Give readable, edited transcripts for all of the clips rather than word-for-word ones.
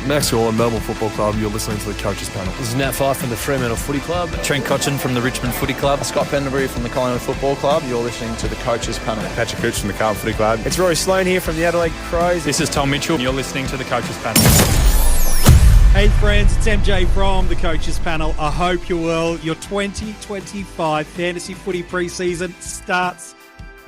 Max Orland, Melbourne Football Club. You're listening to the Coaches Panel. This is Nat Fyfe from the Fremantle Footy Club. Trent Cotchin from the Richmond Footy Club. Scott Pendlebury from the Collingwood Football Club. You're listening to the Coaches Panel. Patrick Cooch from the Carlton Footy Club. It's Rory Sloane here from the Adelaide Crows. This is Tom Mitchell. You're listening to the Coaches Panel. Hey friends, it's MJ from the Coaches Panel. I hope you're well. Your 2025 Fantasy Footy preseason starts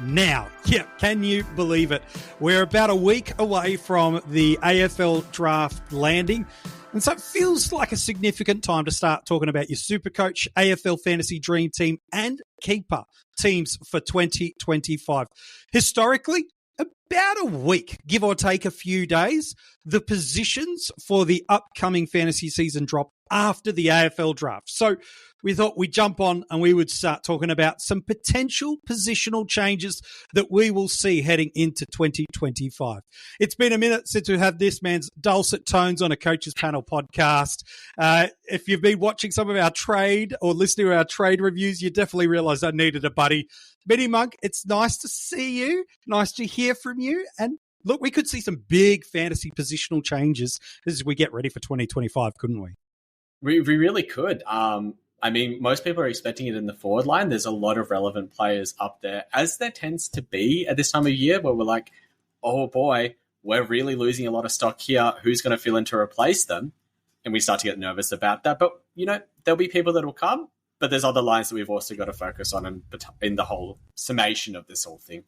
now. Yeah, can you believe it? We're about a week away from the AFL draft landing, and so it feels like a significant time to start talking about your SuperCoach, AFL Fantasy Dream Team, and Keeper teams for 2025. Historically, about a week, give or take a few days, the positions for the upcoming fantasy season drop after the AFL draft. So we thought we'd jump on and we would start talking about some potential positional changes that we will see heading into 2025. It's been a minute since we had this man's dulcet tones on a Coaches Panel podcast. If you've been watching some of our trade or listening to our trade reviews, you definitely realize I needed a buddy. MiniMonk, it's nice to see you. Nice to hear from you. And look, we could see some big fantasy positional changes as we get ready for 2025, couldn't we? We really could. I mean, most people are expecting it in the forward line. There's a lot of relevant players up there, as there tends to be at this time of year, where we're like, oh boy, we're really losing a lot of stock here. Who's going to fill in to replace them? And we start to get nervous about that. But, you know, there'll be people that will come, but there's other lines that we've also got to focus on in the whole summation of this whole thing.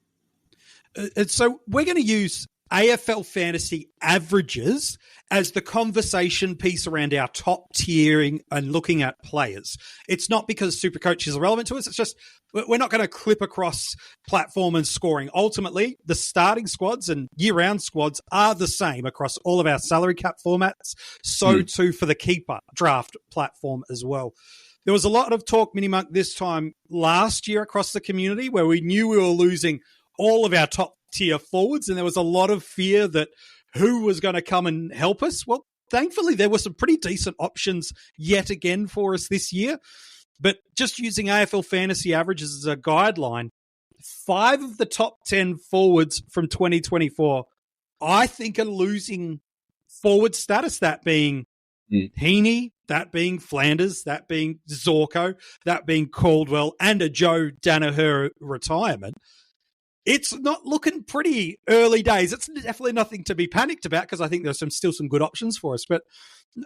So we're going to use AFL fantasy averages as the conversation piece around our top tiering and looking at players. It's not because SuperCoach is irrelevant to us. It's just we're not going to clip across platform and scoring. Ultimately, the starting squads and year-round squads are the same across all of our salary cap formats. So too for the keeper draft platform as well. There was a lot of talk, MiniMonk, this time last year across the community where we knew we were losing all of our top tier forwards, and there was a lot of fear that who was going to come and help us. Well, thankfully, there were some pretty decent options yet again for us this year. But just using AFL fantasy averages as a guideline, 5 of the top 10 forwards from 2024, I think, are losing forward status, that being Heaney, that being Flanders, that being Zorko, that being Caldwell, and a Joe Danaher retirement. It's not looking pretty early days. It's definitely nothing to be panicked about because I think there's still some good options for us. But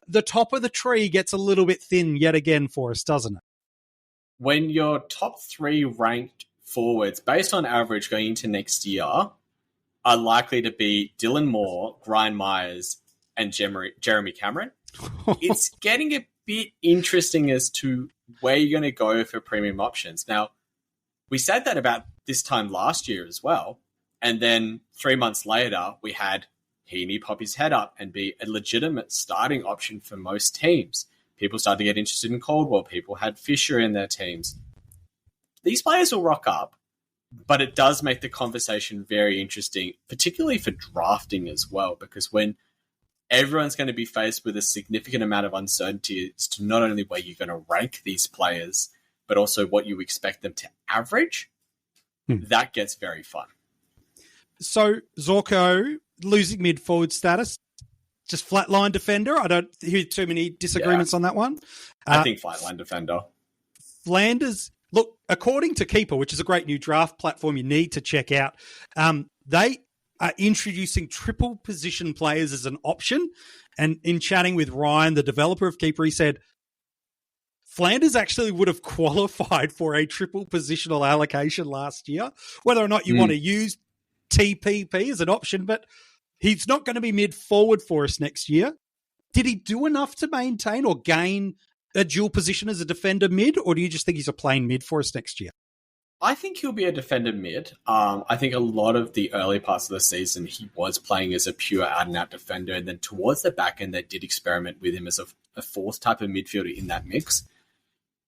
the top of the tree gets a little bit thin yet again for us, doesn't it? When your top 3 ranked forwards, based on average going into next year, are likely to be Dylan Moore, Brian Myers, and Jeremy Cameron, it's getting a bit interesting as to where you're going to go for premium options. Now, we said that about this time last year as well. And then 3 months later, we had Heaney pop his head up and be a legitimate starting option for most teams. People started to get interested in Caldwell. People had Fisher in their teams. These players will rock up, but it does make the conversation very interesting, particularly for drafting as well, because when everyone's going to be faced with a significant amount of uncertainty as to not only where you're going to rank these players, but also what you expect them to average, that gets very fun. So Zorko losing mid-forward status, just flatline defender. I don't hear too many disagreements on that one. I think flatline defender. Flanders, look, according to Keeper, which is a great new draft platform you need to check out, they are introducing triple position players as an option. And in chatting with Ryan, the developer of Keeper, he said, Flanders actually would have qualified for a triple positional allocation last year, whether or not you want to use TPP as an option, but he's not going to be mid-forward for us next year. Did he do enough to maintain or gain a dual position as a defender mid, or do you just think he's a plain mid for us next year? I think he'll be a defender mid. I think a lot of the early parts of the season, he was playing as a pure out-and-out defender, and then towards the back end, they did experiment with him as a fourth type of midfielder in that mix.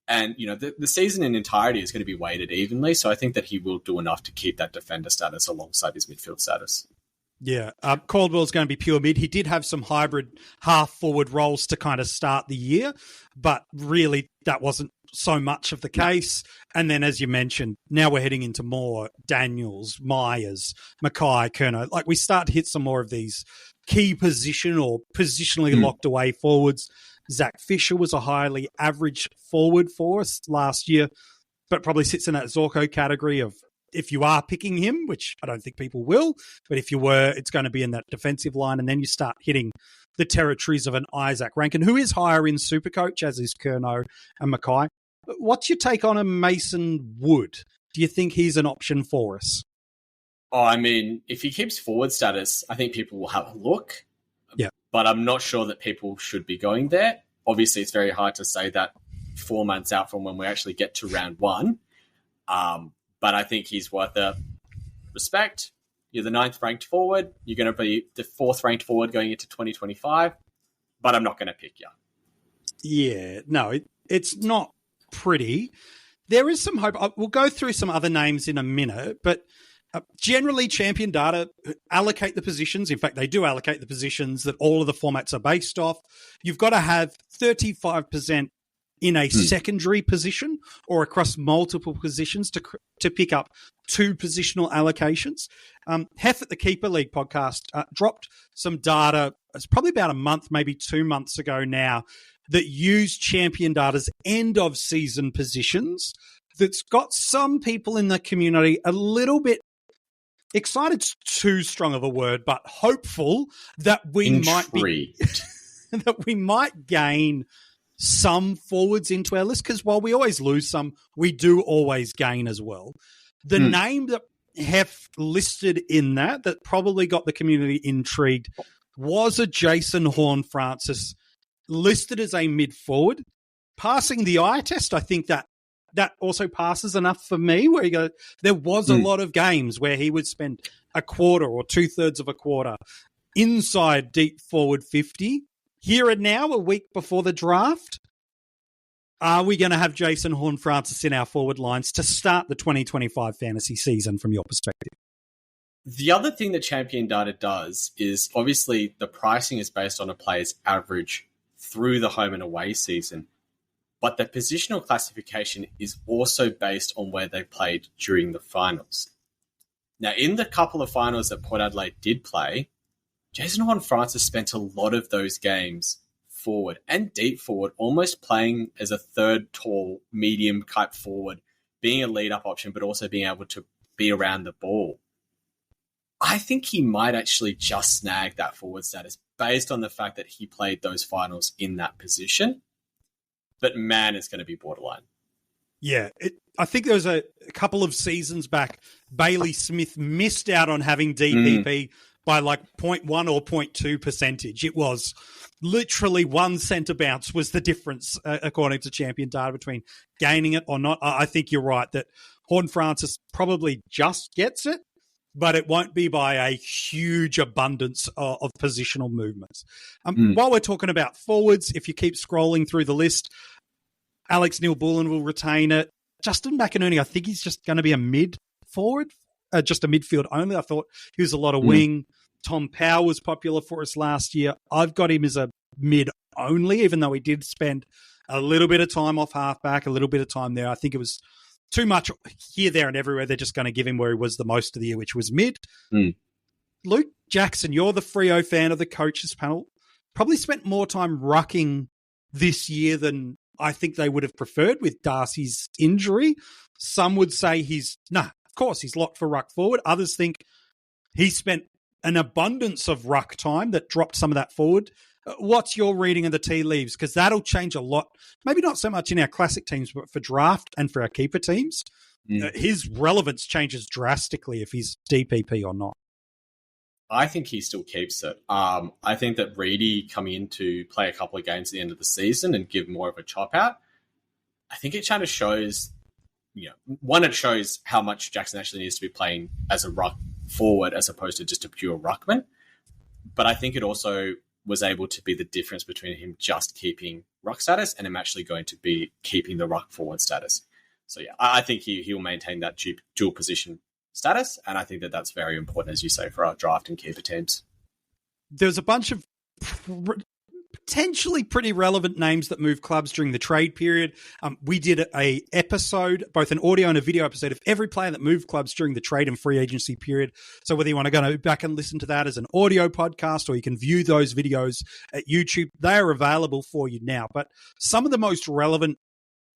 And, you know, the season in entirety is going to be weighted evenly, so I think that he will do enough to keep that defender status alongside his midfield status. Yeah, Caldwell's going to be pure mid. He did have some hybrid half-forward roles to kind of start the year, but really that wasn't so much of the case. And then, as you mentioned, now we're heading into more Daniels, Myers, Mackay, Kerno. Like, we start to hit some more of these key position or positionally locked away forwards. Zach Fisher was a highly average forward for us last year, but probably sits in that Zorko category of, if you are picking him, which I don't think people will, but if you were, it's going to be in that defensive line, and then you start hitting the territories of an Isaac Rankin, who is higher in SuperCoach, as is Curnow and Mackay. What's your take on a Mason Wood? Do you think he's an option for us? Oh, I mean, if he keeps forward status, I think people will have a look. Yeah. But I'm not sure that people should be going there. Obviously, it's very hard to say that 4 months out from when we actually get to round one. But I think he's worth the respect. You're the 9th ranked forward. You're going to be the 4th ranked forward going into 2025. But I'm not going to pick you. Yeah, no, it's not pretty. There is some hope. We'll go through some other names in a minute, but generally Champion Data allocate the positions. In fact, they do allocate the positions that all of the formats are based off. You've got to have 35% in a secondary position or across multiple positions to pick up 2 positional allocations. Hef at the Keeper League podcast dropped some data. It's probably about a month, maybe 2 months ago now, that used Champion Data's end of season positions. That's got some people in the community a little bit excited's too strong of a word, but hopeful that we might gain some forwards into our list, because while we always lose some, we do always gain as well. The name that Hef listed in that probably got the community intrigued was a Jason Horne-Francis, listed as a mid-forward. Passing the eye test, I think that also passes enough for me, where you go, there was a lot of games where he would spend a quarter or 2/3 of a quarter inside deep forward 50. Here and now, a week before the draft, are we going to have Jason Horne-Francis in our forward lines to start the 2025 fantasy season from your perspective? The other thing that Champion Data does is, obviously, the pricing is based on a player's average through the home and away season. But the positional classification is also based on where they played during the finals. Now, in the couple of finals that Port Adelaide did play, Jason Horne-Francis spent a lot of those games forward and deep forward, almost playing as a third tall, medium type forward, being a lead-up option, but also being able to be around the ball. I think he might actually just snag that forward status based on the fact that he played those finals in that position. But man, it's going to be borderline. Yeah, I think there was a couple of seasons back, Bailey Smith missed out on having DPP by like 0.1 or 0.2 percentage. It was literally 1 centre bounce was the difference, according to Champion Data, between gaining it or not. I think you're right that Horne-Francis probably just gets it, but it won't be by a huge abundance of positional movements. While we're talking about forwards, if you keep scrolling through the list, Alex Neil-Bullen will retain it. Justin McInerney, I think he's just going to be a mid-forward, just a midfield only. I thought he was a lot of wing. Tom Powell was popular for us last year. I've got him as a mid-only, even though he did spend a little bit of time off halfback, a little bit of time there. I think it was too much here, there, and everywhere. They're just going to give him where he was the most of the year, which was mid. Luke Jackson, you're the Freo fan of the coaches panel. Probably spent more time rucking this year than I think they would have preferred with Darcy's injury. Some would say of course, he's locked for ruck forward. Others think he spent an abundance of ruck time that dropped some of that forward. What's your reading of the tea leaves? Because that'll change a lot. Maybe not so much in our classic teams, but for draft and for our keeper teams. His relevance changes drastically if he's DPP or not. I think he still keeps it. I think that Reedy coming in to play a couple of games at the end of the season and give more of a chop out, I think it kind of shows, one, it shows how much Jackson actually needs to be playing as a ruck forward as opposed to just a pure ruckman. But I think it also was able to be the difference between him just keeping ruck status and him actually going to be keeping the ruck forward status. So yeah, I think he'll maintain that dual position status, and I think that that's very important, as you say, for our draft and keeper teams. There's a bunch of potentially pretty relevant names that move clubs during the trade period. We did a episode, both an audio and a video episode, of every player that moved clubs during the trade and free agency period. So whether you want to go back and listen to that as an audio podcast, or you can view those videos at YouTube, they are available for you now. But some of the most relevant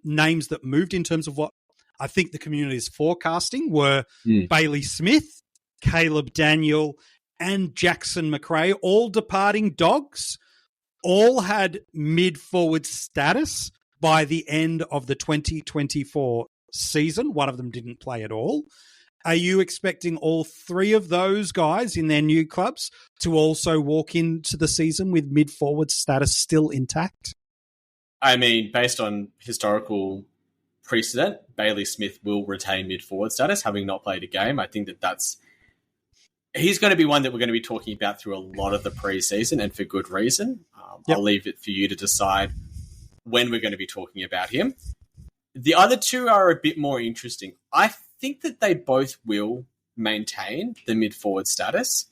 names that moved in terms of what I think the community is forecasting were Bailey Smith, Caleb Daniel, and Jackson McRae, all departing Dogs. All had mid-forward status by the end of the 2024 season. One of them didn't play at all. Are you expecting all three of those guys in their new clubs to also walk into the season with mid-forward status still intact? I mean, based on historical precedent, Bailey Smith will retain mid-forward status, having not played a game. I think he's going to be one that we're going to be talking about through a lot of the preseason, and for good reason. I'll leave it for you to decide when we're going to be talking about him. The other two are a bit more interesting. I think that they both will maintain the mid-forward status,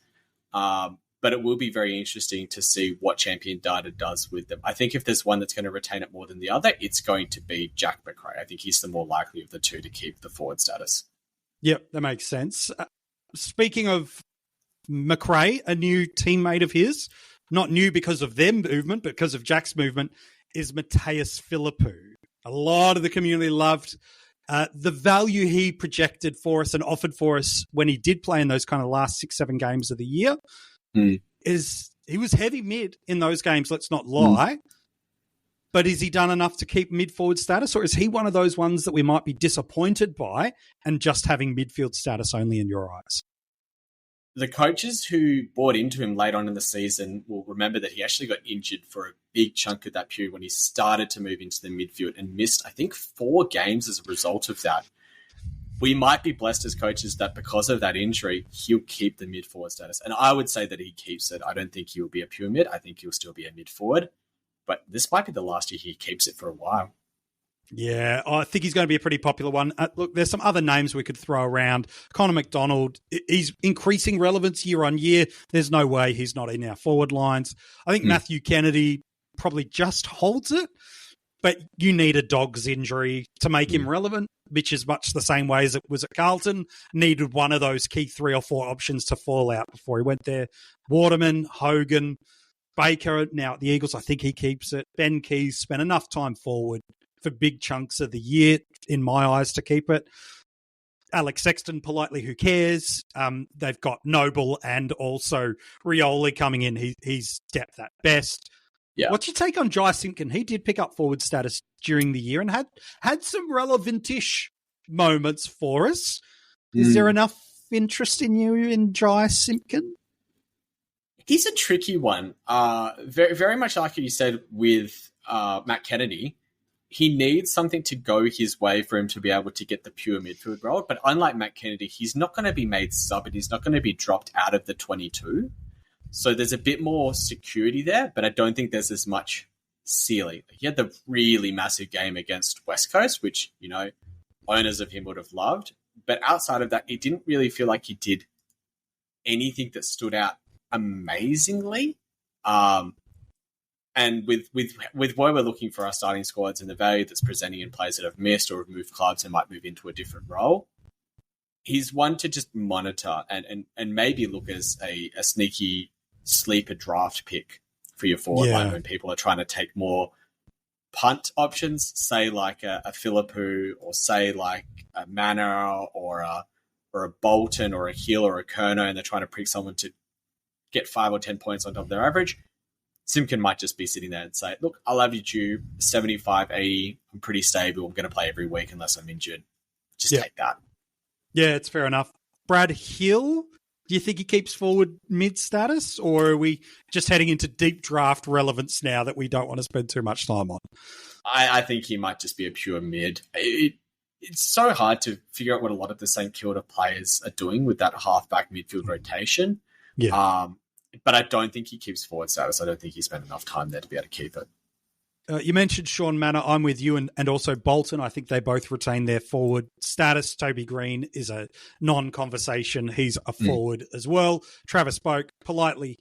but it will be very interesting to see what Champion Data does with them. I think if there's one that's going to retain it more than the other, it's going to be Jack McRae. I think he's the more likely of the two to keep the forward status. Yep, that makes sense. Speaking of McRae, a new teammate of his, not new because of their movement, but because of Jack's movement, is Mateus Philippou. A lot of the community loved the value he projected for us and offered for us when he did play in those kind of last 6-7 games of the year. Is he was heavy mid in those games, let's not lie. But is he done enough to keep mid-forward status, or is he one of those ones that we might be disappointed by and just having midfield status only in your eyes? The coaches who bought into him late on in the season will remember that he actually got injured for a big chunk of that period when he started to move into the midfield and missed, I think, 4 games as a result of that. We might be blessed as coaches that because of that injury, he'll keep the mid-forward status. And I would say that he keeps it. I don't think he'll be a pure mid. I think he'll still be a mid-forward. But this might be the last year he keeps it for a while. Yeah, I think he's going to be a pretty popular one. Look, there's some other names we could throw around. Connor McDonald, he's increasing relevance year on year. There's no way he's not in our forward lines. I think Matthew Kennedy probably just holds it, but you need a Dogs injury to make him relevant, which is much the same way as it was at Carlton. Needed one of those key 3 or 4 options to fall out before he went there. Waterman, Hogan, Baker, now at the Eagles, I think he keeps it. Ben Keys spent enough time forward for big chunks of the year, in my eyes, to keep it. Alex Sexton, politely, who cares? They've got Noble and also Rioli coming in. He's depth at best. Yeah. What's your take on Jai Simpkin? He did pick up forward status during the year and had some relevant-ish moments for us. Is there enough interest in you in Jai Simpkin? He's a tricky one. Very, very much like you said with Matt Kennedy. He needs something to go his way for him to be able to get the pure midfield role. But unlike Matt Kennedy, he's not going to be made sub and he's not going to be dropped out of the 22. So there's a bit more security there, but I don't think there's as much ceiling. He had the really massive game against West Coast, which, you know, owners of him would have loved. But outside of that, it didn't really feel like he did anything that stood out amazingly. And with where we're looking for our starting squads and the value that's presenting in players that have missed or have moved clubs and might move into a different role, he's one to just monitor and maybe look as a sneaky sleeper draft pick for your forward line when people are trying to take more punt options, say like a Philippou or say like a Manor or a Bolton or a Hill or a Kerno, and they're trying to pick someone to get 5 or 10 points on top of their average. Simpkin might just be sitting there and say, look, I'll average you 75, 80. I'm pretty stable. I'm going to play every week unless I'm injured. Just take that. Yeah, it's fair enough. Brad Hill, do you think he keeps forward mid status, or are we just heading into deep draft relevance now that we don't want to spend too much time on? I think he might just be a pure mid. It's so hard to figure out what a lot of the St Kilda players are doing with that halfback midfield rotation. Yeah. But I don't think he keeps forward status. I don't think he spent enough time there to be able to keep it. You mentioned Sean Manor. I'm with you, and also Bolton. I think they both retain their forward status. Toby Green is a non-conversation. He's a forward as well. Travis spoke politely.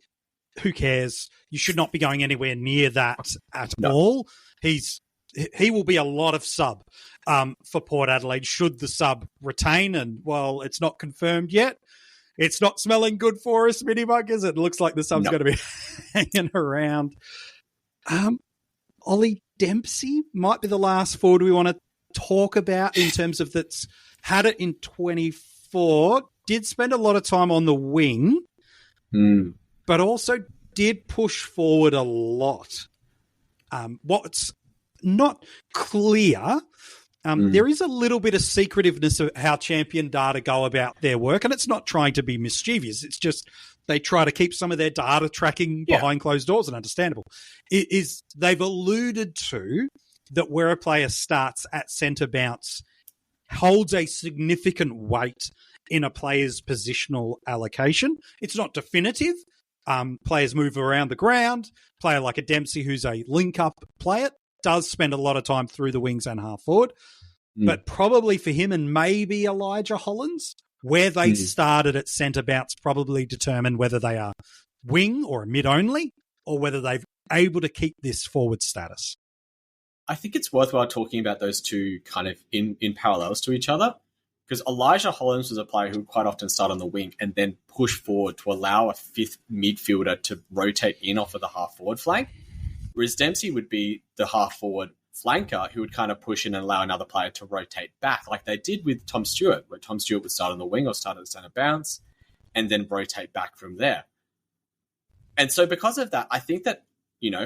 who cares? You should not be going anywhere near that at all. He will be a lot of sub for Port Adelaide should the sub retain. And while it's not confirmed yet, it's not smelling good for us, MiniMonk, is it? It looks like the sub's going to be hanging around. Ollie Dempsey might be the last forward we want to talk about in terms of that's had it in 24, did spend a lot of time on the wing, but also did push forward a lot. What's not clear, there is a little bit of secretiveness of how champion data go about their work, and it's not trying to be mischievous. It's just they try to keep some of their data tracking behind closed doors, and understandable. They've alluded to that where a player starts at centre bounce holds a significant weight in a player's positional allocation. It's not definitive. Players move around the ground. Player like a Dempsey, who's a link-up player, does spend a lot of time through the wings and half forward. But probably for him and maybe Elijah Hollins, where they started at centre bounce probably determine whether they are wing or mid only, or whether they're able to keep this forward status. I think it's worthwhile talking about those two kind of in parallels to each other, because Elijah Hollins was a player who would quite often start on the wing and then push forward to allow a fifth midfielder to rotate in off of the half forward flank, whereas Dempsey would be the half forward flanker who would kind of push in and allow another player to rotate back, like they did with Tom Stewart, where Tom Stewart would start on the wing or start at the centre bounce and then rotate back from there. And so because of that, I think that,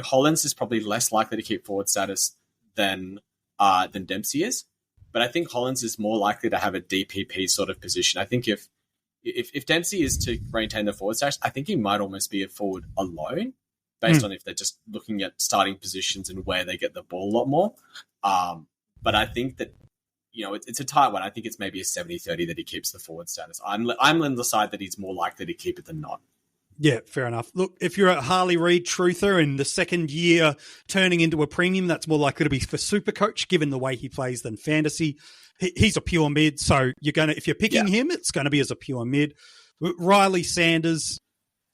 Hollins is probably less likely to keep forward status than Dempsey is. But I think Hollins is more likely to have a DPP sort of position. I think if Dempsey is to maintain the forward status, I think he might almost be a forward alone, based on if they're just looking at starting positions and where they get the ball a lot more. But I think that, it's a tight one. I think it's maybe a 70-30 that he keeps the forward status. I'm on the side that he's more likely to keep it than not. Yeah, fair enough. Look, if you're a Harley Reid truther in the second year turning into a premium, that's more likely to be for SuperCoach, given the way he plays, than fantasy. He's a pure mid, so if you're picking him, it's going to be as a pure mid. Riley Sanders,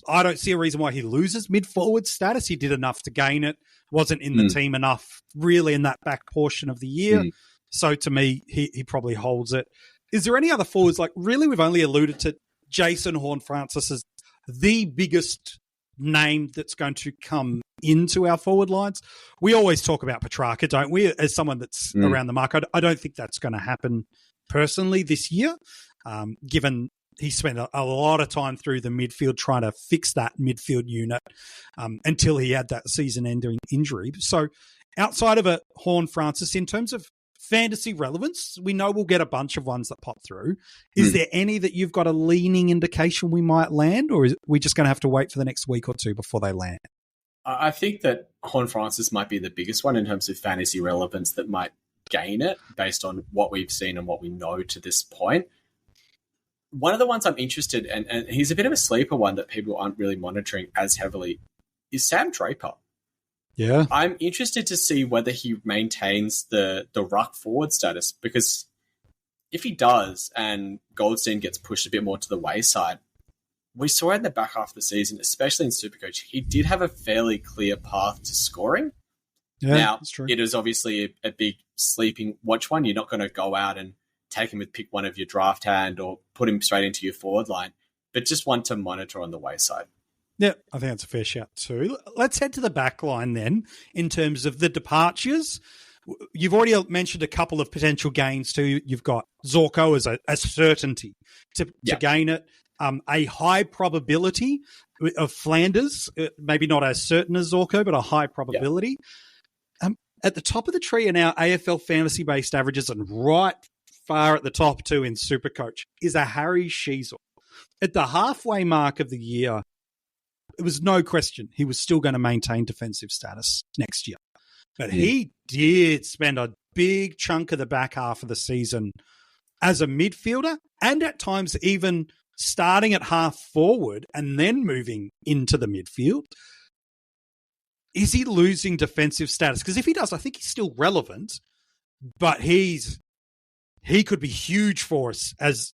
I don't see a reason why he loses mid-forward status. He did enough to gain it. Wasn't in the team enough, really, in that back portion of the year. So to me, he probably holds it. Is there any other forwards? Like, really, we've only alluded to Jason Horne-Francis as the biggest name that's going to come into our forward lines. We always talk about Petrarca, don't we, as someone that's around the mark. I don't think that's going to happen personally this year, given he spent a lot of time through the midfield trying to fix that midfield unit until he had that season-ending injury. So outside of a Horne-Francis, in terms of fantasy relevance, we know we'll get a bunch of ones that pop through. Is there any that you've got a leaning indication we might land, or is we just going to have to wait for the next week or two before they land? I think that Horne-Francis might be the biggest one in terms of fantasy relevance that might gain it based on what we've seen and what we know to this point. One of the ones I'm interested in, and he's a bit of a sleeper one that people aren't really monitoring as heavily, is Sam Draper. Yeah. I'm interested to see whether he maintains the ruck forward status, because if he does and Goldstein gets pushed a bit more to the wayside, we saw in the back half of the season, especially in SuperCoach, he did have a fairly clear path to scoring. Yeah, now, that's true. It is obviously a big sleeping watch one. You're not going to go out and take him with pick one of your draft hand or put him straight into your forward line, but just one to monitor on the wayside. Yeah, I think that's a fair shout too. Let's head to the back line then in terms of the departures. You've already mentioned a couple of potential gains too. You've got Zorko as a certainty to gain it. A high probability of Flanders, maybe not as certain as Zorko, but a high probability. At the top of the tree in our AFL fantasy-based averages, and right far at the top too in SuperCoach, is a Harry Sheezel. At the halfway mark of the year, it was no question he was still going to maintain defensive status next year. But he did spend a big chunk of the back half of the season as a midfielder, and at times even starting at half forward and then moving into the midfield. Is he losing defensive status? Because if he does, I think he's still relevant, but he could be huge for us as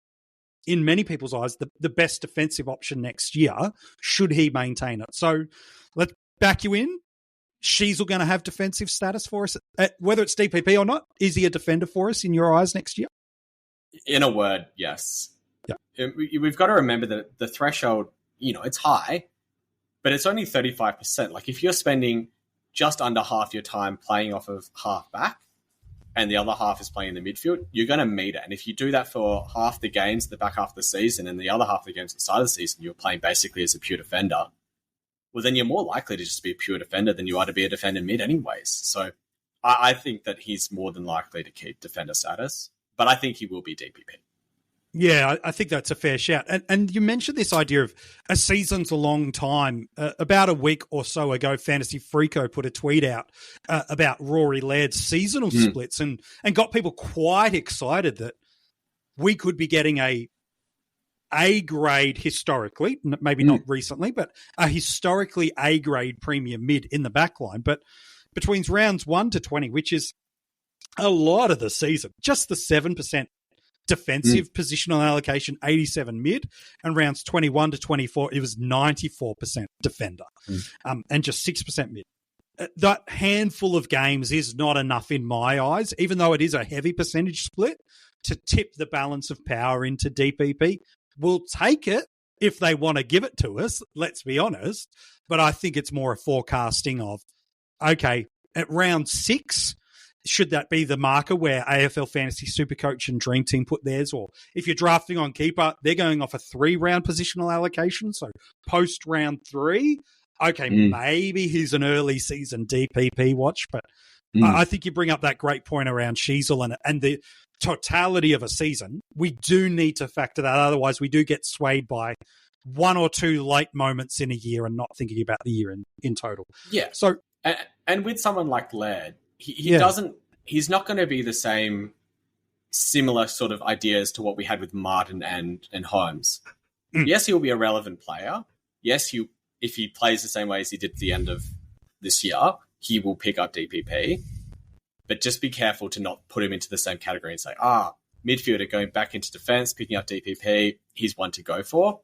in many people's eyes, the best defensive option next year, should he maintain it. So let's back you in. Sheasel going to have defensive status for us, whether it's DPP or not. Is he a defender for us in your eyes next year? In a word, yes. Yeah. We've got to remember that the threshold, it's high, but it's only 35%. Like if you're spending just under half your time playing off of half back and the other half is playing in the midfield, you're going to meet it. And if you do that for half the games, the back half of the season, and the other half of the games at the start of the season, you're playing basically as a pure defender, well, then you're more likely to just be a pure defender than you are to be a defender mid anyways. So I think that he's more than likely to keep defender status, but I think he will be DPP. Yeah, I think that's a fair shout. And you mentioned this idea of a season's a long time. About a week or so ago, Fantasy Freako put a tweet out about Rory Laird's seasonal splits and got people quite excited that we could be getting a grade historically, maybe not recently, but a historically A grade premium mid in the backline. But between rounds 1 to 20, which is a lot of the season, just the 7% defensive positional allocation, 87 mid, and rounds 21 to 24, it was 94% defender and just 6% mid. That handful of games is not enough in my eyes, even though it is a heavy percentage split, to tip the balance of power into DPP. We'll take it if they want to give it to us, let's be honest, but I think it's more a forecasting of, okay, at round 6, should that be the marker where AFL Fantasy SuperCoach and Dream Team put theirs? Or if you're drafting on keeper, they're going off a 3-round positional allocation. So post round 3, okay, maybe he's an early season DPP watch. But I think you bring up that great point around Sheasel and the totality of a season. We do need to factor that. Otherwise, we do get swayed by 1 or 2 late moments in a year and not thinking about the year in total. Yeah. So, and with someone like Laird, he's not going to be the same similar sort of ideas to what we had with Martin and Holmes. Yes, he'll be a relevant player. Yes, if he plays the same way as he did at the end of this year, he will pick up DPP. But just be careful to not put him into the same category and say, midfielder going back into defense, picking up DPP, he's one to go for.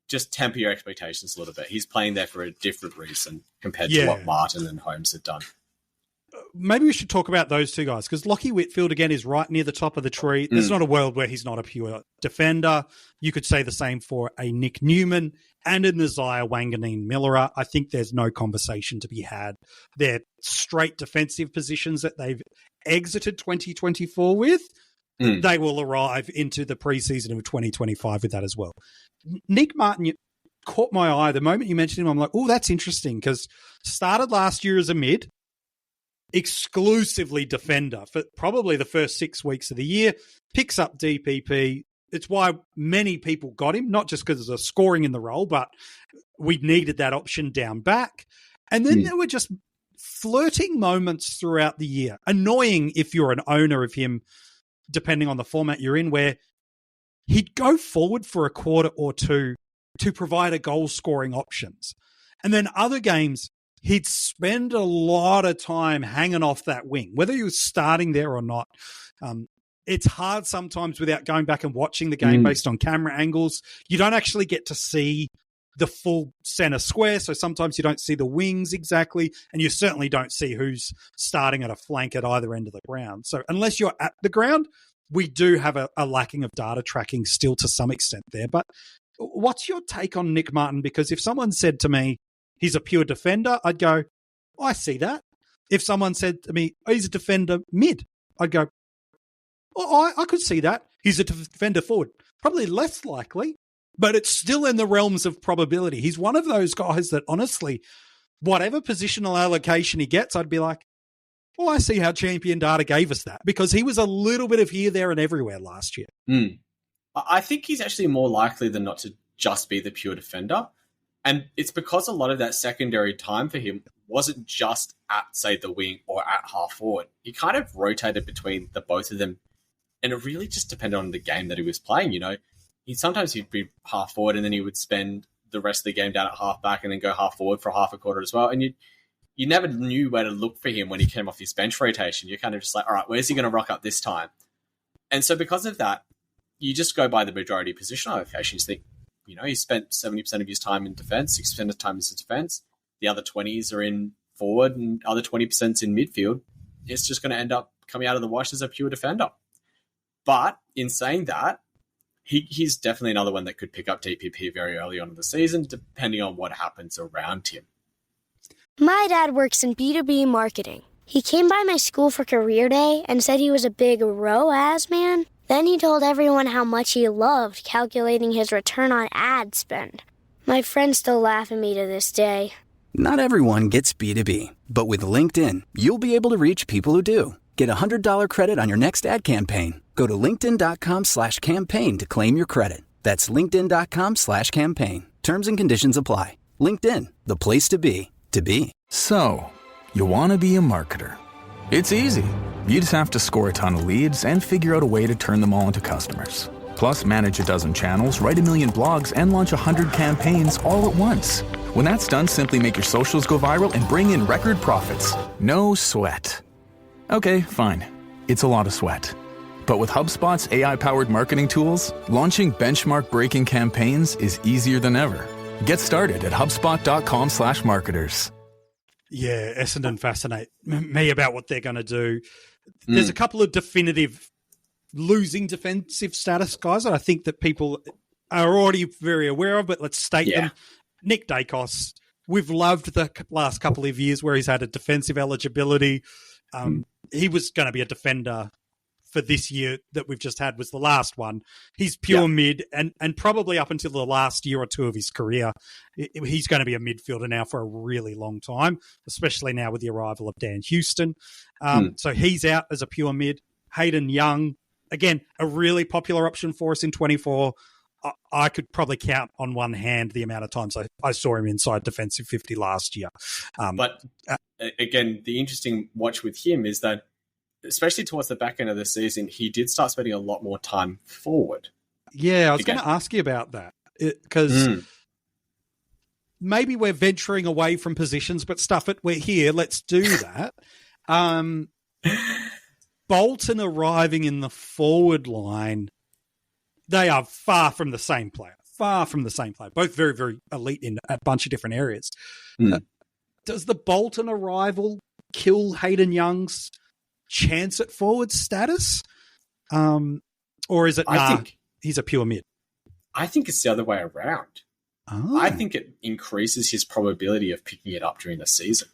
Just temper your expectations a little bit. He's playing there for a different reason compared to what Martin and Holmes have done. Maybe we should talk about those two guys, because Lachie Whitfield, again, is right near the top of the tree. There's not a world where he's not a pure defender. You could say the same for a Nick Newman and a Nazaya Wanganeen-Millerer. I think there's no conversation to be had. They're straight defensive positions that they've exited 2024 with. They will arrive into the preseason of 2025 with that as well. Nick Martin caught my eye. The moment you mentioned him, I'm like, oh, that's interesting, because started last year as a mid, exclusively defender for probably the first 6 weeks of the year, picks up DPP. It's why many people got him, not just because there's a scoring in the role, but we needed that option down back. And then there were just flirting moments throughout the year. Annoying if you're an owner of him, depending on the format you're in, where he'd go forward for a quarter or two to provide a goal-scoring options. And then other games, he'd spend a lot of time hanging off that wing, whether he was starting there or not. It's hard sometimes without going back and watching the game based on camera angles. You don't actually get to see the full center square, so sometimes you don't see the wings exactly, and you certainly don't see who's starting at a flank at either end of the ground. So unless you're at the ground, we do have a lacking of data tracking still to some extent there. But what's your take on Nick Martin? Because if someone said to me, he's a pure defender, I'd go, I see that. If someone said to me, he's a defender mid, I'd go, I could see that. He's a defender forward. Probably less likely, but it's still in the realms of probability. He's one of those guys that, honestly, whatever positional allocation he gets, I'd be like, I see how Champion Data gave us that, because he was a little bit of here, there, and everywhere last year. I think he's actually more likely than not to just be the pure defender. And it's because a lot of that secondary time for him wasn't just at, say, the wing or at half forward. He kind of rotated between the both of them. And it really just depended on the game that he was playing. He'd be half forward and then he would spend the rest of the game down at half back and then go half forward for half a quarter as well. And you never knew where to look for him when he came off his bench rotation. You're kind of just like, all right, where's he going to rock up this time? And so because of that, you just go by the majority position allocations. Think, he spent 70% of his time in defense, 60% of the time is in defense. The other 20s are in forward and other 20% in midfield. It's just going to end up coming out of the wash as a pure defender. But in saying that, he's definitely another one that could pick up DPP very early on in the season, depending on what happens around him. My dad works in B2B marketing. He came by my school for career day and said he was a big ROAS man. Then he told everyone how much he loved calculating his return on ad spend. My friends still laugh at me to this day. Not everyone gets B2B, but with LinkedIn, you'll be able to reach people who do. Get a $100 credit on your next ad campaign. Go to linkedin.com/campaign to claim your credit. That's linkedin.com/campaign. Terms and conditions apply. LinkedIn, the place to be, to be. So, you want to be a marketer. It's easy. You just have to score a ton of leads and figure out a way to turn them all into customers. Plus, manage a dozen channels, write 1 million blogs, and launch 100 campaigns all at once. When that's done, simply make your socials go viral and bring in record profits. No sweat. Okay, fine. It's a lot of sweat. But with HubSpot's AI-powered marketing tools, launching benchmark-breaking campaigns is easier than ever. Get started at HubSpot.com/marketers. Yeah, Essendon fascinate me about what they're going to do. There's a couple of definitive losing defensive status guys that I think that people are already very aware of, but let's state them. Nick Dacos, we've loved the last couple of years where he's had a defensive eligibility. He was going to be a defender for this year that we've just had was the last one. He's pure mid and probably up until the last year or two of his career, he's going to be a midfielder now for a really long time, especially now with the arrival of Dan Houston. So he's out as a pure mid. Hayden Young, again, a really popular option for us in 24. I could probably count on one hand the amount of times I saw him inside defensive 50 last year. But again, the interesting watch with him is that, especially towards the back end of the season, he did start spending a lot more time forward. Yeah, I was going to ask you about that because maybe we're venturing away from positions, but stuff it, we're here. Let's do that. Bolton arriving in the forward line, they are far from the same player. Both very, very elite in a bunch of different areas. Does the Bolton arrival kill Hayden Young's chance at forward status? Or is it, he's a pure mid? I think it's the other way around. Oh. I think it increases his probability of picking it up during the season.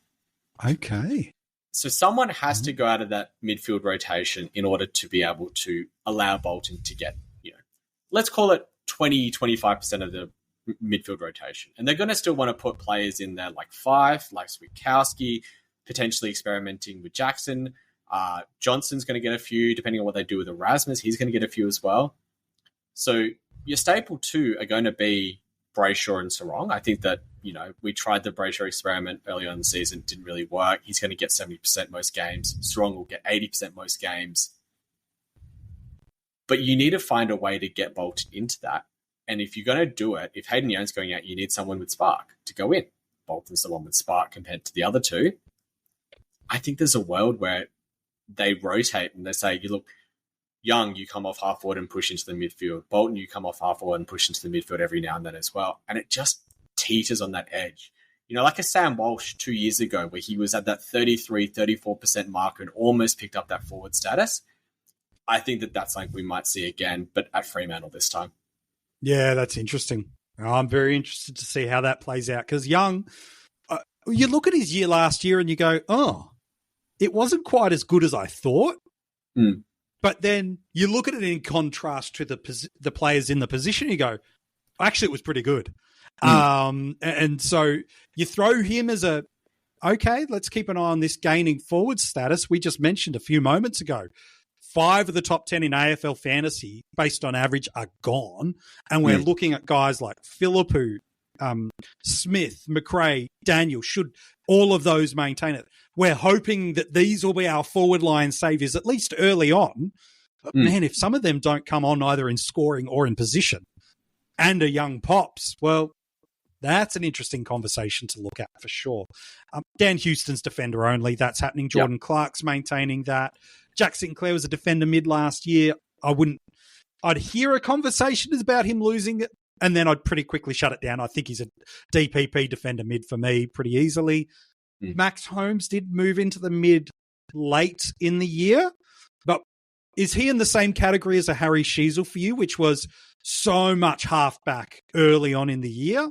Okay. So someone has to go out of that midfield rotation in order to be able to allow Bolton to get, let's call it 20, 25% of the midfield rotation. And they're going to still want to put players in there like Fife, like Switkowski, potentially experimenting with Jackson. Johnson's going to get a few, depending on what they do with Erasmus. He's going to get a few as well. So your staple two are going to be Brayshaw and Sarong. I think that, we tried the Brayshaw experiment earlier in the season. It didn't really work. He's going to get 70% most games. Sarong will get 80% most games. But you need to find a way to get Bolton into that. And if you're going to do it, if Hayden Young's going out, you need someone with spark to go in. Bolton's the one with spark compared to the other two. I think there's a world where they rotate and they say, you look, Young, you come off half forward and push into the midfield. Bolton, you come off half forward and push into the midfield every now and then as well. And it just teeters on that edge. Like a Sam Walsh 2 years ago where he was at that 33, 34% mark and almost picked up that forward status. I think that that's like we might see again, but at Fremantle this time. Yeah, that's interesting. I'm very interested to see how that plays out because Young, you look at his year last year and you go, oh, it wasn't quite as good as I thought. But then you look at it in contrast to the players in the position, you go, actually, it was pretty good. And so you throw him as okay, let's keep an eye on this gaining forward status. We just mentioned a few moments ago. 5 of the top 10 in AFL fantasy, based on average, are gone. And we're looking at guys like Philippou, Smith, McRae, Daniel. Should all of those maintain it? We're hoping that these will be our forward line saviours, at least early on. But man, if some of them don't come on either in scoring or in position and are young pops, well, that's an interesting conversation to look at for sure. Dan Houston's defender only. That's happening. Jordan Clark's maintaining that. Jack Sinclair was a defender mid last year. I wouldn't I'd hear a conversation about him losing it, and then I'd pretty quickly shut it down. I think he's a DPP defender mid for me pretty easily. Max Holmes did move into the mid late in the year, but is he in the same category as a Harry Sheasel for you, which was so much halfback early on in the year,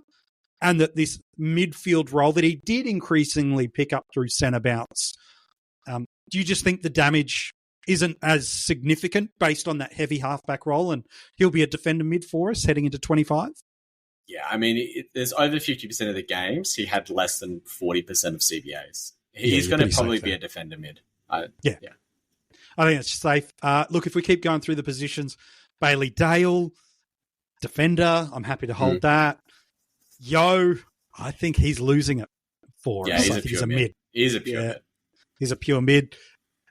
and that this midfield role that he did increasingly pick up through centre bounce? Do you just think the damage isn't as significant based on that heavy halfback role, and he'll be a defender mid for us heading into 25? Yeah, I mean, there's over 50% of the games he had less than 40% of CBAs. He's going to probably be a defender mid. Yeah. I think it's safe. Look, if we keep going through the positions, Bailey Dale, defender, I'm happy to hold that. Yo, I think he's losing it for us. He's a mid. He's a pure mid. He's a pure mid.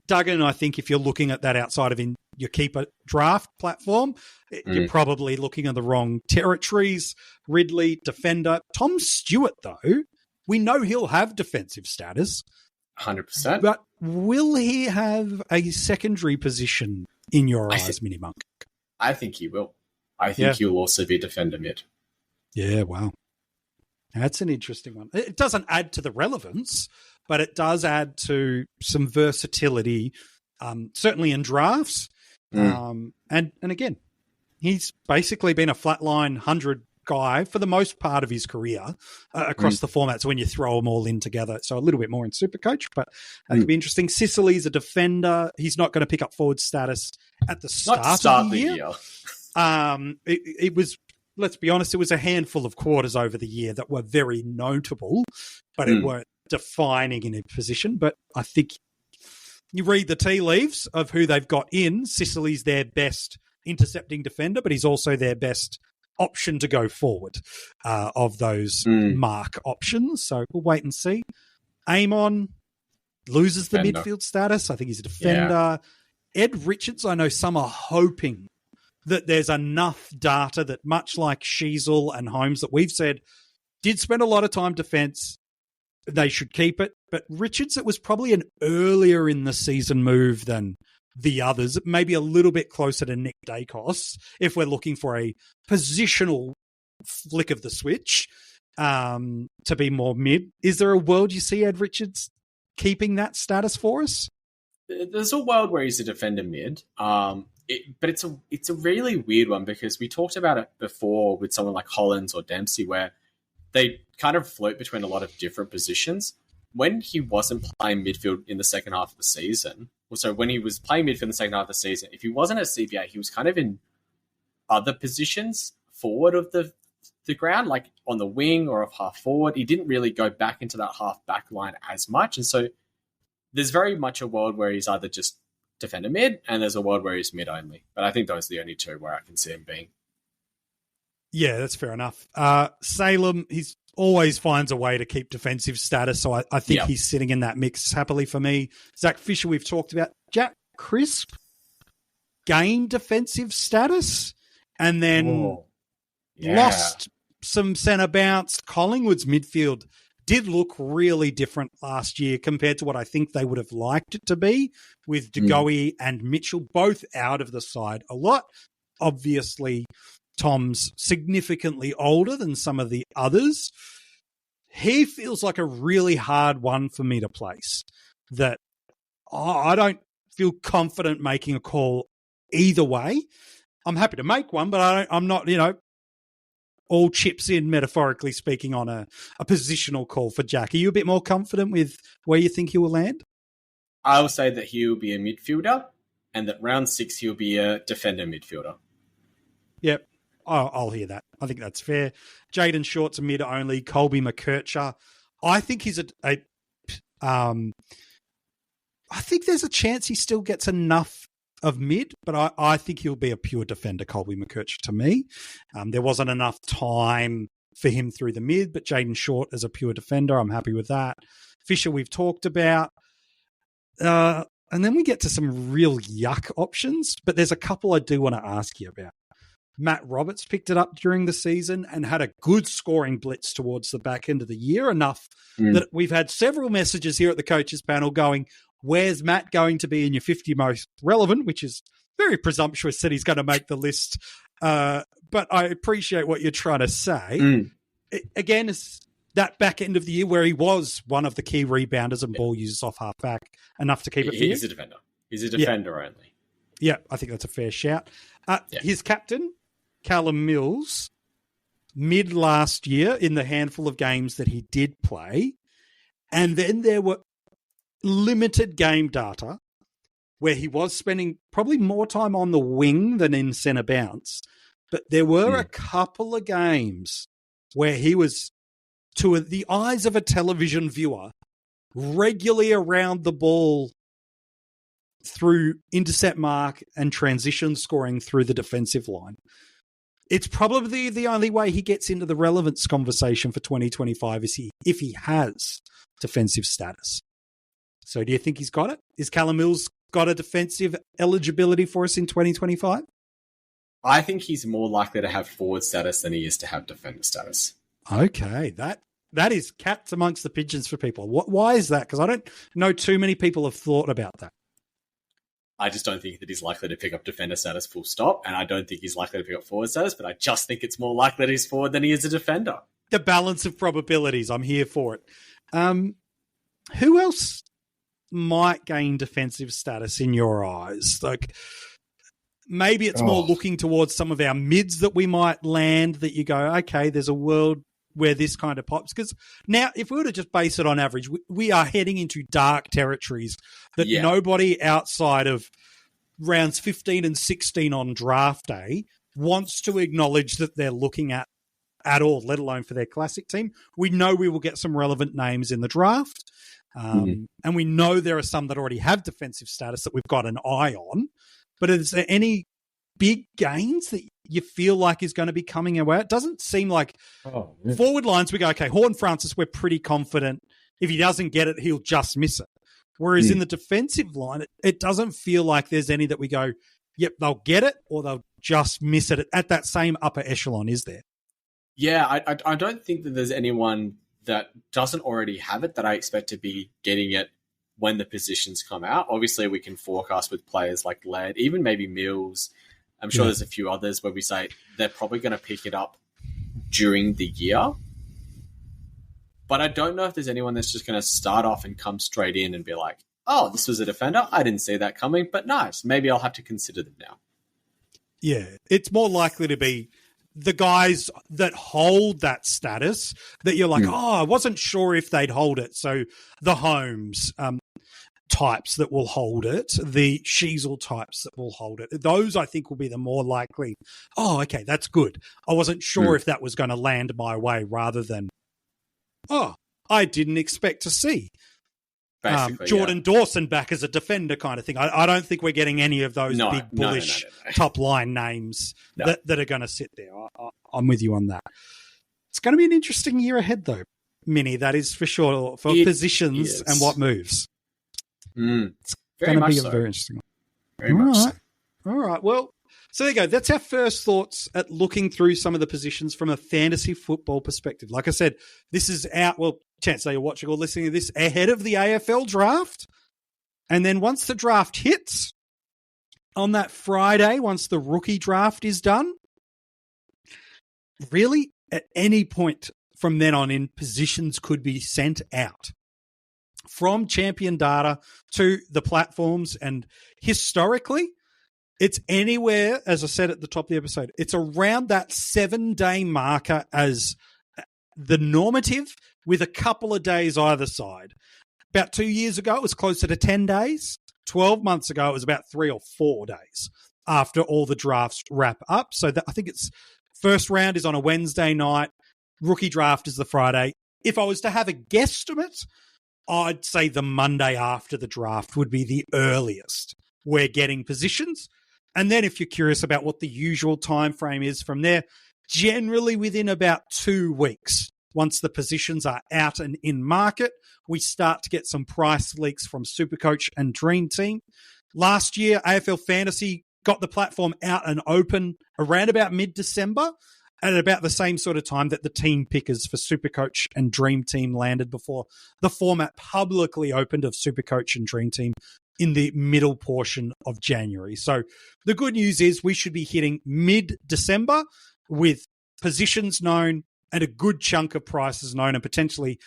Duggan, I think if you're looking at that outside of your keeper draft platform, you're probably looking at the wrong territories. Ridley, defender. Tom Stewart, though, we know he'll have defensive status. 100%. But will he have a secondary position in your eyes, MiniMonk? I think he will. I think he'll also be defender mid. Yeah, wow. That's an interesting one. It doesn't add to the relevance, but it does add to some versatility, certainly in drafts. And again, he's basically been a flatline 100 guy for the most part of his career across the formats when you throw them all in together. So a little bit more in SuperCoach, but that could be interesting. Sicily's a defender. He's not going to pick up forward status at the start of the year. It was, let's be honest, it was a handful of quarters over the year that were very notable, but it weren't defining in a position. But I think you read the tea leaves of who they've got in. Sicily's their best intercepting defender, but he's also their best option to go forward of those mark options. So we'll wait and see. Amon loses the midfield status. I think he's a defender. Yeah. Ed Richards, I know some are hoping that there's enough data that, much like Sheasel and Holmes, that we've said did spend a lot of time defence, they should keep it. But Richards, it was probably an earlier in the season move than the others, maybe a little bit closer to Nick Dacos if we're looking for a positional flick of the switch to be more mid. Is there a world you see Ed Richards keeping that status for us? There's a world where he's a defender mid, but it's a really weird one because we talked about it before with someone like Hollins or Dempsey where they kind of float between a lot of different positions. When he wasn't playing midfield in the second half of the season, so when he was playing midfield in the second half of the season, if he wasn't at CBA, he was kind of in other positions forward of the ground, like on the wing or of half forward. He didn't really go back into that half back line as much. And so there's very much a world where he's either just defender mid and there's a world where he's mid only. But I think those are the only two where I can see him being. Yeah, that's fair enough. Salem, he's always finds a way to keep defensive status, so I think he's sitting in that mix happily for me. Zach Fisher, we've talked about. Jack Crisp gained defensive status and then lost some centre bounce. Collingwood's midfield did look really different last year compared to what I think they would have liked it to be, with De Goey and Mitchell both out of the side a lot. Obviously, Tom's significantly older than some of the others. He feels like a really hard one for me to place, that I don't feel confident making a call either way. I'm happy to make one, but I'm not, all chips in, metaphorically speaking, on a positional call for Jack. Are you a bit more confident with where you think he will land? I will say that he will be a midfielder and that round 6 he'll be a defender midfielder. Yep. I'll hear that. I think that's fair. Jaden Short's a mid only. Colby McKercher. I think he's I think there's a chance he still gets enough of mid, but I think he'll be a pure defender, Colby McKercher, to me. There wasn't enough time for him through the mid, but Jaden Short as a pure defender, I'm happy with that. Fisher, we've talked about. And then we get to some real yuck options, but there's a couple I do want to ask you about. Matt Roberts picked it up during the season and had a good scoring blitz towards the back end of the year, enough that we've had several messages here at the coaches panel going, where's Matt going to be in your 50 most relevant, which is very presumptuous that he's going to make the list. But I appreciate what you're trying to say. Again, it's that back end of the year where he was one of the key rebounders and ball users off half back, enough to keep it. He's a defender. He's a defender only. Yeah, I think that's a fair shout. His captain, Callum Mills, mid last year in the handful of games that he did play, and then there were limited game data where he was spending probably more time on the wing than in centre bounce. But there were a couple of games where he was, to the eyes of a television viewer, regularly around the ball through intercept mark and transition scoring through the defensive line. It's probably the only way he gets into the relevance conversation for 2025 is if he has defensive status. So do you think he's got it? Is Callum Mills got a defensive eligibility for us in 2025? I think he's more likely to have forward status than he is to have defender status. Okay, that is cats amongst the pigeons for people. Why is that? Because I don't know too many people have thought about that. I just don't think that he's likely to pick up defender status full stop, and I don't think he's likely to pick up forward status, but I just think it's more likely that he's forward than he is a defender. The balance of probabilities, I'm here for it. Who else might gain defensive status in your eyes? Like, maybe it's more looking towards some of our mids that we might land that you go, okay, there's a world where this kind of pops. Because now, if we were to just base it on average, we are heading into dark territories that nobody outside of rounds 15 and 16 on draft day wants to acknowledge that they're looking at all, let alone for their classic team. We know we will get some relevant names in the draft. And we know there are some that already have defensive status that we've got an eye on. But is there any big gains that you feel like is going to be coming our way? It doesn't seem like forward lines, we go, okay, Horton-Francis, we're pretty confident. If he doesn't get it, he'll just miss it. Whereas in the defensive line, it doesn't feel like there's any that we go, yep, they'll get it or they'll just miss it at that same upper echelon, is there? Yeah, I don't think that there's anyone that doesn't already have it that I expect to be getting it when the positions come out. Obviously, we can forecast with players like Laird, even maybe Mills. I'm sure there's a few others where we say they're probably going to pick it up during the year. But I don't know if there's anyone that's just going to start off and come straight in and be like, oh, this was a defender. I didn't see that coming, but nice. Maybe I'll have to consider them now. Yeah, it's more likely to be the guys that hold that status that you're like, I wasn't sure if they'd hold it. So the Holmes types that will hold it, the Sheasel types that will hold it, those I think will be the more likely, oh, okay, that's good. I wasn't sure if that was going to land my way rather than, oh, I didn't expect to see Jordan Dawson back as a defender kind of thing. I don't think we're getting any of those big bullish top-line names that are going to sit there. I'm with you on that. It's going to be an interesting year ahead, though, Mini, that is for sure, for positions and what moves. It's going to be a very interesting one. Very much so. All right, well, so there you go. That's our first thoughts at looking through some of the positions from a fantasy football perspective. Like I said, this is out, well, chance you're watching or listening to this ahead of the AFL draft. And then once the draft hits on that Friday, once the rookie draft is done, really at any point from then on in, positions could be sent out from champion data to the platforms. And historically, it's anywhere, as I said at the top of the episode, it's around that 7-day marker as the normative with a couple of days either side. About 2 years ago, it was closer to 10 days. 12 months ago, it was about 3 or 4 days after all the drafts wrap up. So I think it's first round is on a Wednesday night. Rookie draft is the Friday. If I was to have a guesstimate, I'd say the Monday after the draft would be the earliest we're getting positions. And then if you're curious about what the usual time frame is from there, generally within about 2 weeks, once the positions are out and in market, we start to get some price leaks from SuperCoach and Dream Team. Last year, AFL Fantasy got the platform out and open around about mid-December, at about the same sort of time that the team pickers for SuperCoach and Dream Team landed before the format publicly opened of SuperCoach and Dream Team in the middle portion of January. So the good news is we should be hitting mid-December with positions known and a good chunk of prices known, and potentially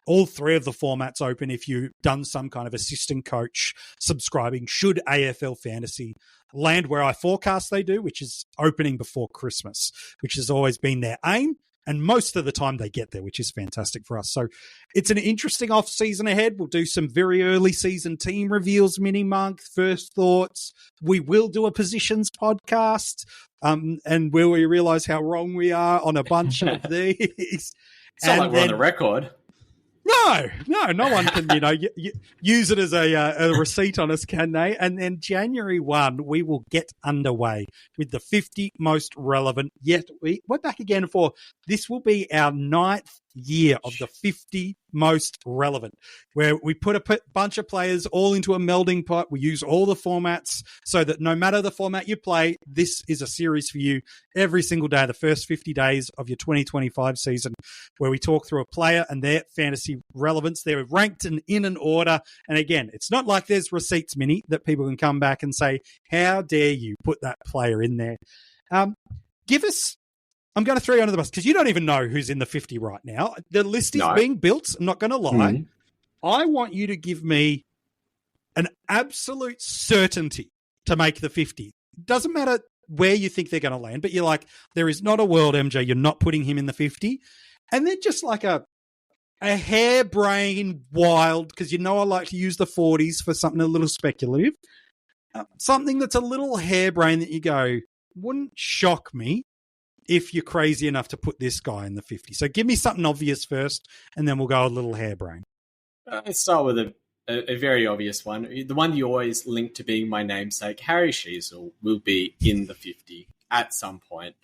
all three of the formats open if you've done some kind of assistant coach subscribing, should AFL Fantasy land where I forecast they do, which is opening before Christmas, which has always been their aim. And most of the time they get there, which is fantastic for us. So it's an interesting off season ahead. We'll do some very early season team reveals, MiniMonk, first thoughts. We will do a positions podcast, and where we realize how wrong we are on a bunch of these. It's not like we're on the record. No one can, use it as a receipt on us, can they? And then January 1, we will get underway with the 50 most relevant. Yet we're back again for, this will be our 9th year of the 50 most relevant, where we put a bunch of players all into a melding pot. We use all the formats so that no matter the format you play, this is a series for you every single day, the first 50 days of your 2025 season, where we talk through a player and their fantasy relevance. They're ranked in an order. And again, it's not like there's receipts, Mini, that people can come back and say, how dare you put that player in there? I'm going to throw you under the bus because you don't even know who's in the 50 right now. The list is being built. I'm not going to lie. I want you to give me an absolute certainty to make the 50. It doesn't matter where you think they're going to land, but you're like, there is not a world, MJ, you're not putting him in the 50. And then just like a harebrained wild, because I like to use the 40s for something a little speculative, something that's a little harebrained that you go, wouldn't shock me if you're crazy enough to put this guy in the 50. So give me something obvious first, and then we'll go a little harebrained. Let's start with a very obvious one. The one you always link to being my namesake, Harry Sheasel, will be in the 50 at some point.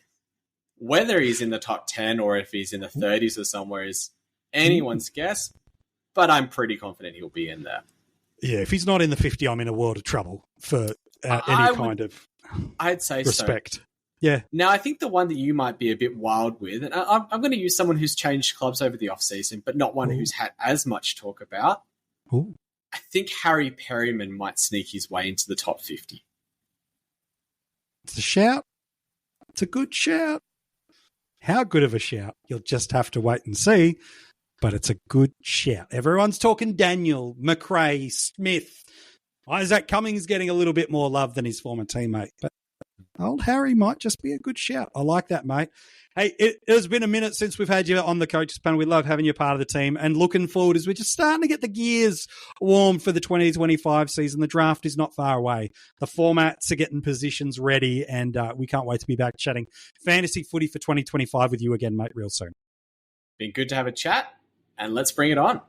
Whether he's in the top 10 or if he's in the 30s or somewhere is anyone's guess, but I'm pretty confident he'll be in there. Yeah, if he's not in the 50, I'm in a world of trouble for any kind of I'd say respect. So. Yeah. Now, I think the one that you might be a bit wild with, and I'm going to use someone who's changed clubs over the offseason, but not one who's had as much talk about. Ooh. I think Harry Perryman might sneak his way into the top 50. It's a shout. It's a good shout. How good of a shout? You'll just have to wait and see, but it's a good shout. Everyone's talking Daniel, McRae, Smith. Isaac Cummings getting a little bit more love than his former teammate, but old Harry might just be a good shout. I like that, mate. Hey, it has been a minute since we've had you on the coaches panel. We love having you part of the team, and looking forward as we're just starting to get the gears warm for the 2025 season. The draft is not far away. The formats are getting positions ready, and we can't wait to be back chatting fantasy footy for 2025 with you again, mate, real soon. Been good to have a chat, and let's bring it on.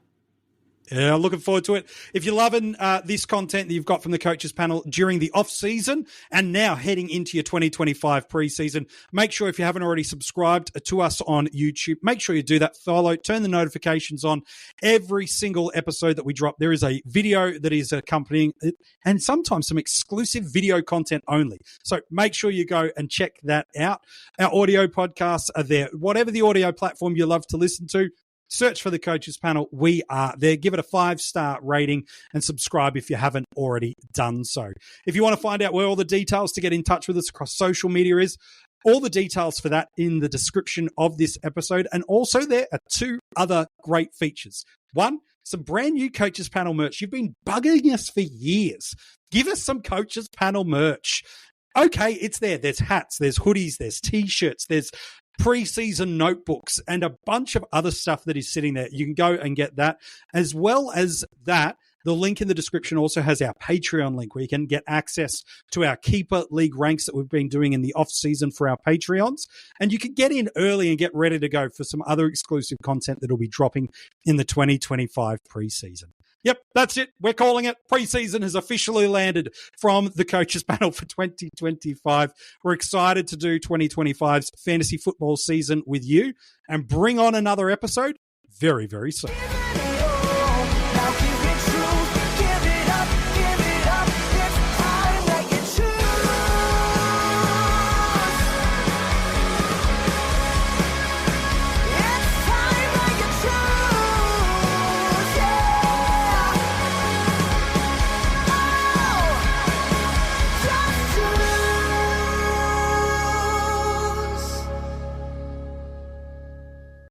Yeah, looking forward to it. If you're loving this content that you've got from the coaches panel during the off season and now heading into your 2025 preseason, make sure if you haven't already subscribed to us on YouTube, make sure you do that. Follow, turn the notifications on. Every single episode that we drop, there is a video that is accompanying it, and sometimes some exclusive video content only. So make sure you go and check that out. Our audio podcasts are there. Whatever the audio platform you love to listen to, search for the coaches panel. We are there. Give it a 5-star rating and subscribe if you haven't already done so. If you want to find out where all the details to get in touch with us across social media is, all the details for that in the description of this episode. And also there are 2 other great features. One, some brand new coaches panel merch. You've been bugging us for years. Give us some coaches panel merch. Okay, it's there. There's hats, there's hoodies, there's t-shirts, there's preseason notebooks, and a bunch of other stuff that is sitting there. You can go and get that. As well as that, the link in the description also has our Patreon link where you can get access to our Keeper League ranks that we've been doing in the off-season for our Patreons. And you can get in early and get ready to go for some other exclusive content that will be dropping in the 2025 preseason. Yep, that's it. We're calling it. Preseason has officially landed from the coaches panel for 2025. We're excited to do 2025's fantasy football season with you and bring on another episode very, very soon.